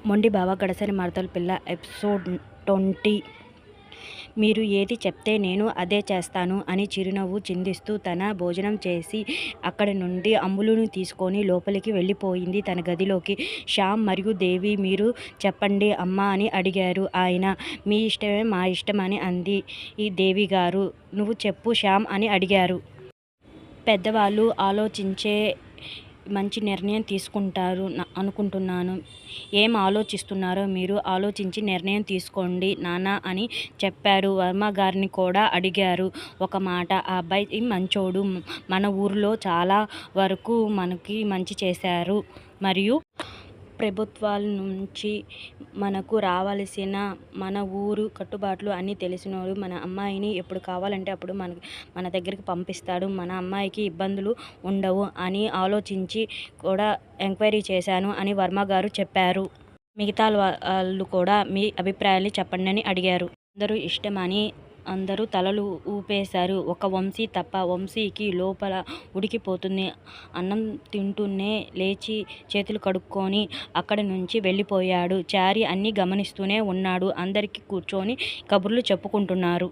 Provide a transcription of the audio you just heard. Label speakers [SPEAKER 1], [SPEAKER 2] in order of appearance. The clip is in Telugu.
[SPEAKER 1] మొండి బావ గడసరి మరదలు పిల్ల ఎపిసోడ్ 20. మీరు ఏది చెప్తే నేను అదే చేస్తాను అని చిరునవ్వు చిందిస్తూ తన భోజనం చేసి అక్కడి నుండి అంబులుని తీసుకొని లోపలికి వెళ్ళిపోయింది తన గదిలోకి. శ్యామ్ మరియు దేవి మీరు చెప్పండి అమ్మా అని అడిగారు ఆయన. మీ ఇష్టమే మా ఇష్టం అని అంది ఈ దేవి గారు. నువ్వు చెప్పు శ్యామ్ అని అడిగారు. పెద్దవాళ్ళు ఆలోచించే మంచి నిర్ణయం తీసుకుంటారు అనుకుంటున్నాను. ఏం ఆలోచిస్తున్నారో మీరు ఆలోచించి నిర్ణయం తీసుకోండి నాన్న అని చెప్పారు. వర్మ గారిని కూడా అడిగారు ఒక మాట. ఆ అబ్బాయి మంచోడు, మన ఊరిలో చాలా వరకు మనకి మంచి చేశారు. మరియు ప్రభుత్వాల నుంచి మనకు రావాల్సిన మన ఊరు కట్టుబాట్లు అన్నీ తెలిసినోడు. మన అమ్మాయిని ఎప్పుడు కావాలంటే అప్పుడు మన దగ్గరికి పంపిస్తాడు. మన అమ్మాయికి ఇబ్బందులు ఉండవు అని ఆలోచించి కూడా ఎంక్వైరీ చేశాను అని వర్మ గారు చెప్పారు. మిగతా వాళ్ళు కూడా మీ అభిప్రాయాన్ని చెప్పండి అని అడిగారు. అందరూ ఇష్టమని అందరూ తలలు ఊపేశారు. ఒక వంశీ తప్ప. వంశీకి లోపల ఉడికిపోతుంది. అన్నం తింటూనే లేచి చేతులు కడుక్కొని అక్కడి నుంచి వెళ్ళిపోయాడు. చారి అన్నీ గమనిస్తూనే ఉన్నాడు. అందరికీ కూర్చొని కబుర్లు చెప్పుకుంటున్నారు.